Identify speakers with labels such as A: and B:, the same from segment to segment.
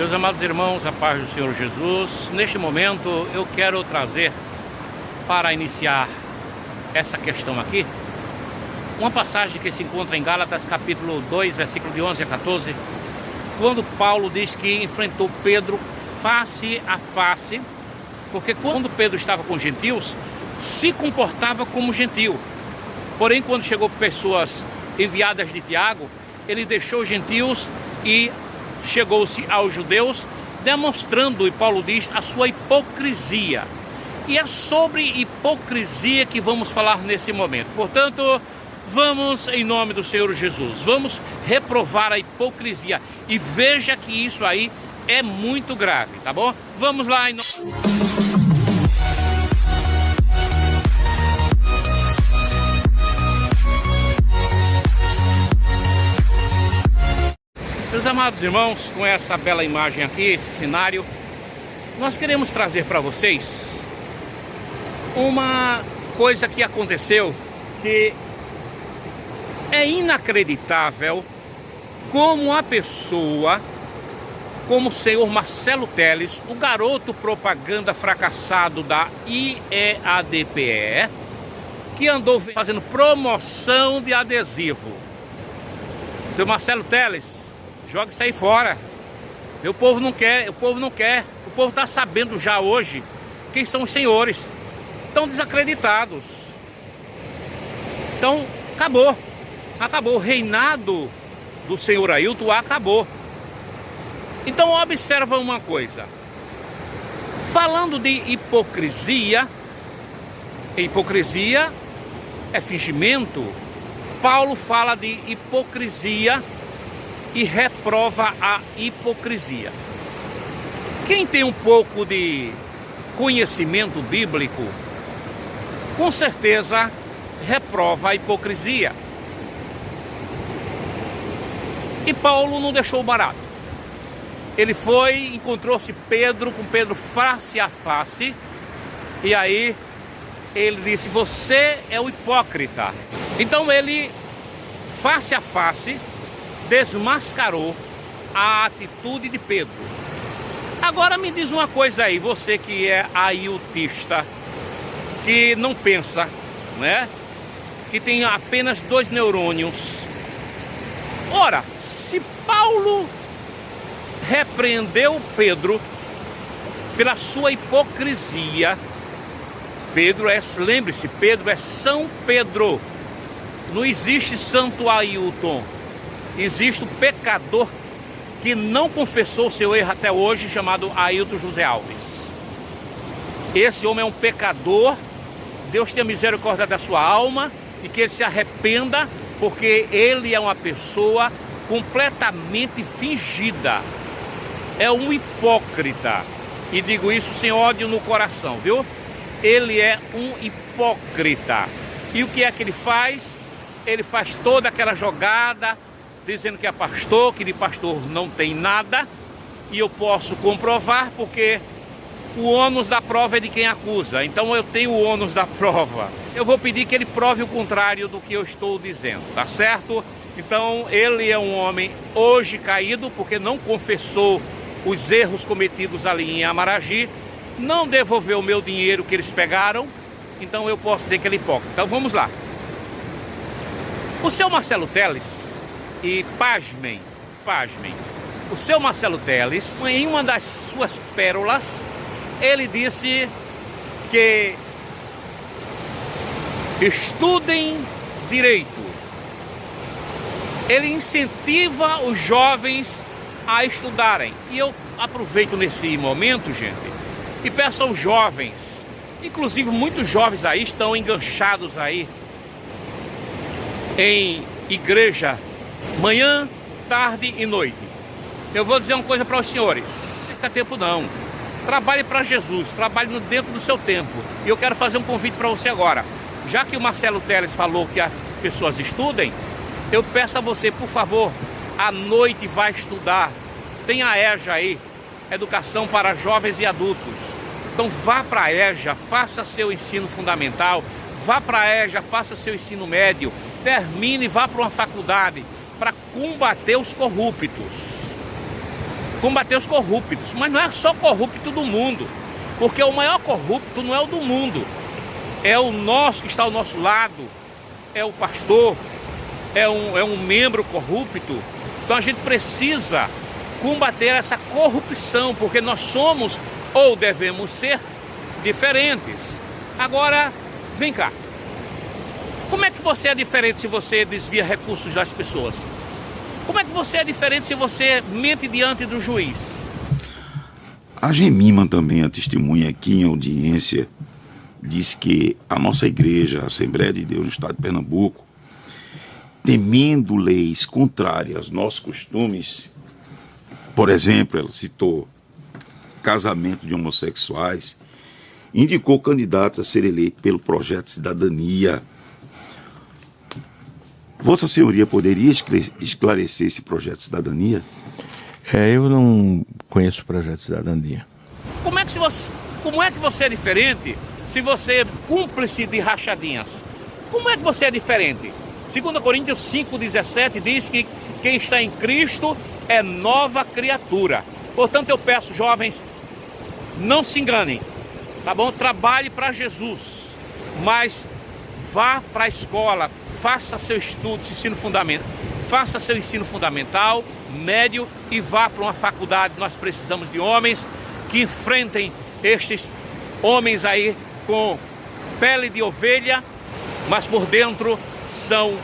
A: Meus amados irmãos, a paz do Senhor Jesus. Neste momento eu quero trazer, para iniciar essa questão aqui, uma passagem que se encontra em Gálatas capítulo 2, versículo de 11 a 14, quando Paulo diz que enfrentou Pedro face a face, porque quando Pedro estava com gentios, se comportava como gentil. Porém, quando chegou pessoas enviadas de Tiago, ele deixou os gentios e chegou-se aos judeus, demonstrando, e Paulo diz, a sua hipocrisia. E é sobre hipocrisia que vamos falar nesse momento. Portanto, vamos, em nome do Senhor Jesus, vamos reprovar a hipocrisia. E veja que isso aí é muito grave, tá bom? Vamos lá em Meus amados irmãos, com essa bela imagem aqui, esse cenário, nós queremos trazer para vocês uma coisa que aconteceu que é inacreditável, como a pessoa, como o senhor Marcelo Teles, o garoto propaganda fracassado da IEADPE, que andou fazendo promoção de adesivo. Seu Marcelo Teles, joga isso aí fora. O povo não quer, o povo não quer. O povo está sabendo já hoje quem são os senhores. Estão desacreditados. Então, acabou. Acabou. O reinado do senhor Ailton acabou. Então, observa uma coisa. Falando de hipocrisia, hipocrisia é fingimento. Paulo fala de hipocrisia e reprova a hipocrisia. Quem tem um pouco de conhecimento bíblico, com certeza reprova a hipocrisia. E Paulo não deixou barato. Ele foi, encontrou-se com Pedro face a face, e aí ele disse: você é o hipócrita. Então ele, face a face, desmascarou a atitude de Pedro. Agora me diz uma coisa aí, você que é ailtista, que não pensa, né? Que tem apenas 2 neurônios. Ora, se Paulo repreendeu Pedro pela sua hipocrisia, Pedro é, lembre-se, Pedro é São Pedro. Não existe Santo Ailton. Existe um pecador que não confessou seu erro até hoje, chamado Ailton José Alves. Esse homem é um pecador. Deus tenha misericórdia da sua alma e que ele se arrependa, porque ele é uma pessoa completamente fingida. É um hipócrita. E digo isso sem ódio no coração, viu? Ele é um hipócrita. E o que é que ele faz? Ele faz toda aquela jogada, dizendo que é pastor, que de pastor não tem nada, e eu posso comprovar porque o ônus da prova é de quem acusa. Então eu tenho o ônus da prova. Eu vou pedir que ele prove o contrário do que eu estou dizendo, tá certo? Então ele é um homem hoje caído, porque não confessou os erros cometidos ali em Amaragi, não devolveu o meu dinheiro que eles pegaram, então eu posso dizer que ele é hipócrita. Então vamos lá. O seu Marcelo Teles, e pasmem, o seu Marcelo Teles, em uma das suas pérolas, ele disse que estudem direito. Ele incentiva os jovens a estudarem. E eu aproveito nesse momento, gente, e peço aos jovens, inclusive muitos jovens aí estão enganchados aí em igreja, manhã, tarde e noite. Eu vou dizer uma coisa para os senhores: não fica tempo não. Trabalhe para Jesus, trabalhe dentro do seu tempo. E eu quero fazer um convite para você agora. Já que o Marcelo Teles falou que as pessoas estudem, eu peço a você, por favor, à noite vá estudar. Tem a EJA aí, Educação para Jovens e Adultos. Então vá para a EJA, faça seu ensino fundamental, vá para a EJA, faça seu ensino médio, termine e vá para uma faculdade para combater os corruptos. combater os corruptos, mas não é só corrupto do mundo, porque o maior corrupto não é o do mundo, é o nosso que está ao nosso lado, é o pastor, é um membro corrupto. Então a gente precisa combater essa corrupção, porque nós somos ou devemos ser diferentes. Agora, vem cá. Como é que você é diferente se você desvia recursos das pessoas? Como é que você é diferente se você mente diante do juiz?
B: A Gemima também, a testemunha aqui em audiência, diz que a nossa igreja, a Assembleia de Deus no estado de Pernambuco, temendo leis contrárias aos nossos costumes, por exemplo, ela citou casamento de homossexuais, indicou candidatos a ser eleito pelo projeto de cidadania. Vossa Senhoria poderia esclarecer esse projeto de cidadania?
C: Eu não conheço o projeto de cidadania.
A: Como é que você é diferente se você é cúmplice de rachadinhas? Como é que você é diferente? 2 Coríntios 5,17 diz que quem está em Cristo é nova criatura. Portanto, eu peço, jovens, não se enganem, tá bom? Trabalhe para Jesus, mas vá para a escola, faça seu estudo, faça seu ensino fundamental, médio e vá para uma faculdade. Nós precisamos de homens que enfrentem estes homens aí com pele de ovelha, mas por dentro são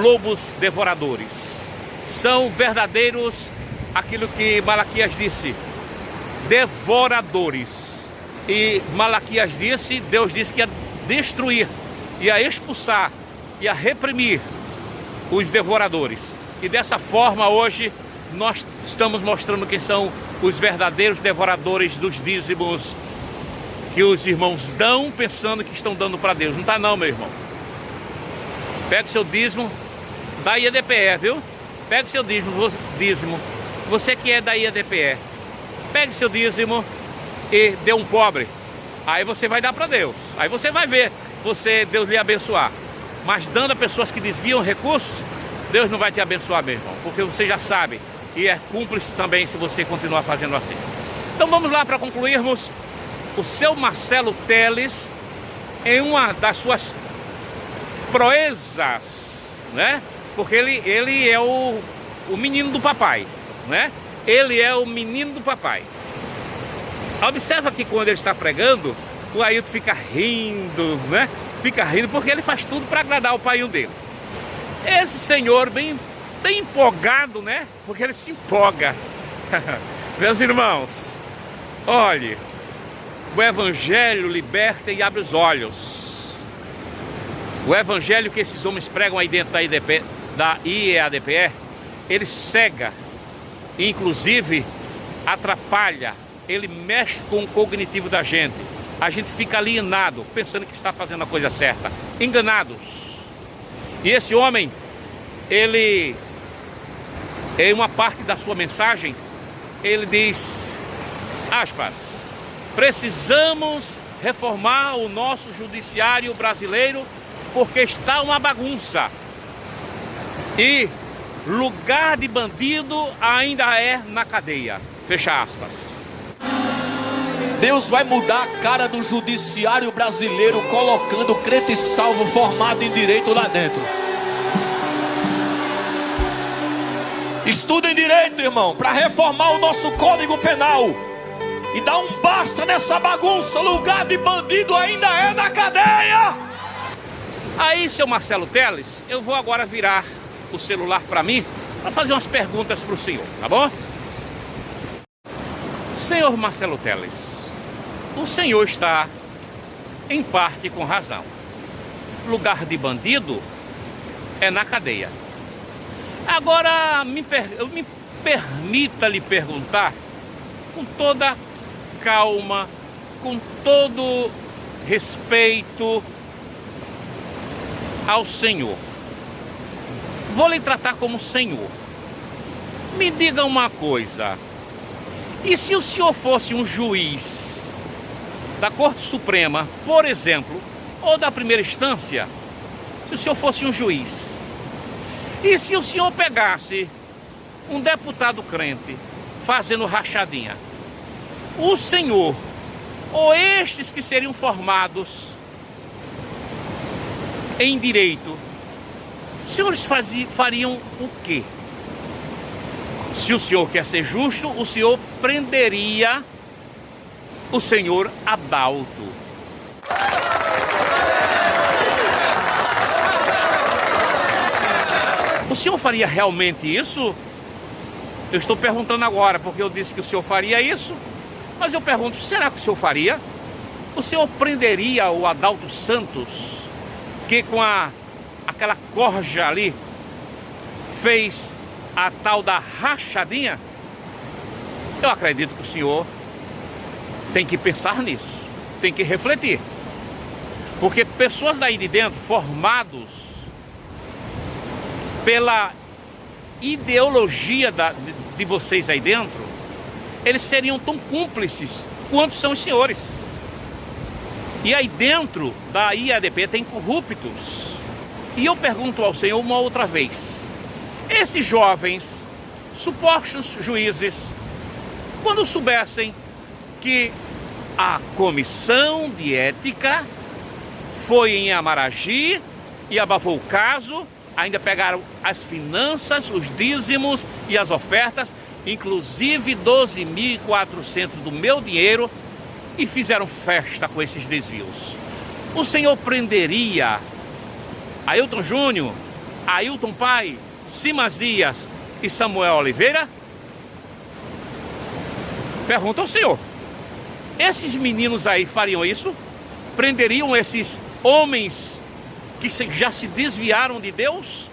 A: lobos devoradores. São verdadeiros, aquilo que Malaquias disse, devoradores. E Malaquias disse, Deus disse que ia destruir, ia expulsar, ia reprimir os devoradores. E dessa forma hoje nós estamos mostrando quem são os verdadeiros devoradores dos dízimos que os irmãos dão pensando que estão dando para Deus. Não está não, meu irmão. Pega o seu dízimo da IADPE, viu? Pega o seu dízimo. Você que é da IADPE, pegue seu dízimo e dê um pobre. Aí você vai dar para Deus. Aí você vai ver Deus lhe abençoar. Mas dando a pessoas que desviam recursos, Deus não vai te abençoar, meu irmão, porque você já sabe e é cúmplice também se você continuar fazendo assim. Então vamos lá para concluirmos. O seu Marcelo Teles, em uma das suas proezas, né? Porque ele é o menino do papai, né? Ele é o menino do papai. Observa que quando ele está pregando, o Ailton fica rindo, né? Fica rindo porque ele faz tudo para agradar o pai dele. Esse senhor bem empolgado, né? Porque ele se empolga. Meus irmãos, olhe, o Evangelho liberta e abre os olhos. O Evangelho que esses homens pregam aí dentro da IADPE, ele cega, inclusive atrapalha, ele mexe com o cognitivo da gente. A gente fica alienado, pensando que está fazendo a coisa certa, enganados. E esse homem, ele, em uma parte da sua mensagem, ele diz, aspas, precisamos reformar o nosso judiciário brasileiro porque está uma bagunça. E lugar de bandido ainda é na cadeia. Fecha aspas.
D: Deus vai mudar a cara do judiciário brasileiro, colocando crente salvo formado em direito lá dentro. Estudem direito, irmão, para reformar o nosso Código Penal e dar um basta nessa bagunça. Lugar de bandido ainda é na cadeia.
A: Aí, seu Marcelo Teles, eu vou agora virar o celular para mim para fazer umas perguntas para o senhor, tá bom? Senhor Marcelo Teles, o senhor está em parte com razão. Lugar de bandido é na cadeia. Agora, me permita lhe perguntar, com toda calma, com todo respeito ao senhor. Vou lhe tratar como senhor. Me diga uma coisa. E se o senhor fosse um juiz da Corte Suprema, por exemplo, ou da primeira instância, se o senhor fosse um juiz, e se o senhor pegasse um deputado crente, fazendo rachadinha, o senhor, ou estes que seriam formados em direito, os senhores fariam o quê? Se o senhor quer ser justo, o senhor prenderia o senhor Adalto. O senhor faria realmente isso? Eu estou perguntando agora, porque eu disse que o senhor faria isso, mas eu pergunto, será que o senhor faria? O senhor prenderia o Adalto Santos, que com aquela corja ali, fez a tal da rachadinha? Eu acredito que o senhor tem que pensar nisso, tem que refletir. Porque pessoas daí de dentro, formados pela ideologia de vocês aí dentro, eles seriam tão cúmplices quanto são os senhores. E aí dentro da IADP tem corruptos. E eu pergunto ao senhor uma outra vez, esses jovens, supostos juízes, quando soubessem que a comissão de ética foi em Amaragi e abafou o caso, ainda pegaram as finanças, os dízimos e as ofertas, inclusive 12.400 do meu dinheiro, e fizeram festa com esses desvios. O senhor prenderia Ailton Júnior, Ailton Pai, Simas Dias e Samuel Oliveira? Pergunta ao senhor. Esses meninos aí fariam isso? Prenderiam esses homens que já se desviaram de Deus?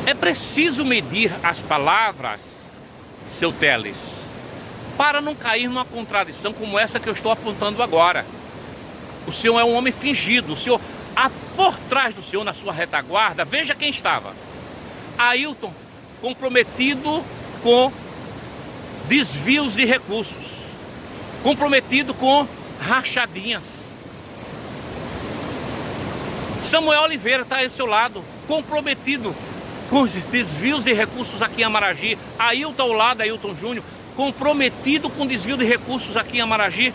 A: É preciso medir as palavras, seu Teles, para não cair numa contradição como essa que eu estou apontando agora. O senhor é um homem fingido. O senhor, por trás do senhor, na sua retaguarda, veja quem estava. Ailton, comprometido com desvios de recursos, comprometido com rachadinhas. Samuel Oliveira está aí ao seu lado, comprometido com os desvios de recursos aqui em Amaragi. Ailton ao lado, Ailton Júnior, comprometido com desvio de recursos aqui em Amaragi.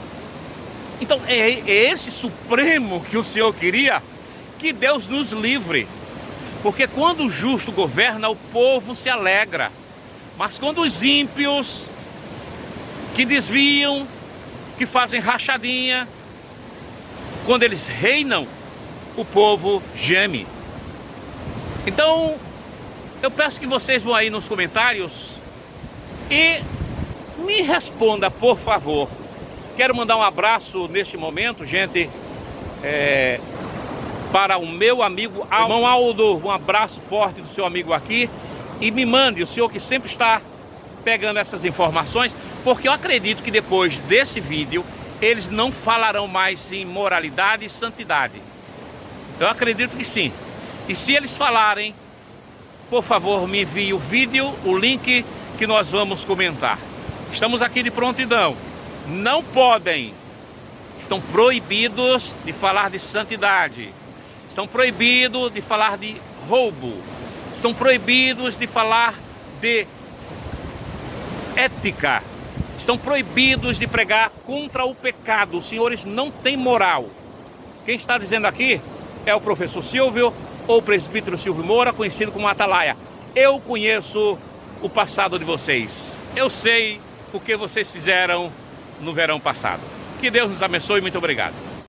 A: Então é esse Supremo que o senhor queria? Que Deus nos livre. Porque quando o justo governa, o povo se alegra. Mas quando os ímpios, que desviam, que fazem rachadinha, quando eles reinam, o povo geme. Então, eu peço que vocês vão aí nos comentários e me responda, por favor. Quero mandar um abraço neste momento, gente, para o meu amigo irmão Aldo. Um abraço forte do seu amigo aqui. E me mande, o senhor que sempre está pegando essas informações, porque eu acredito que depois desse vídeo, eles não falarão mais em moralidade e santidade. Eu acredito que sim. E se eles falarem, por favor, me envie o vídeo, o link que nós vamos comentar. Estamos aqui de prontidão. Não podem, estão proibidos de falar de santidade, estão proibidos de falar de roubo, estão proibidos de falar de ética, estão proibidos de pregar contra o pecado. Os senhores não têm moral. Quem está dizendo aqui é o professor Silvio, ou o presbítero Silvio Moura, conhecido como Atalaia. Eu conheço o passado de vocês, eu sei o que vocês fizeram no verão passado. Que Deus nos abençoe, muito obrigado.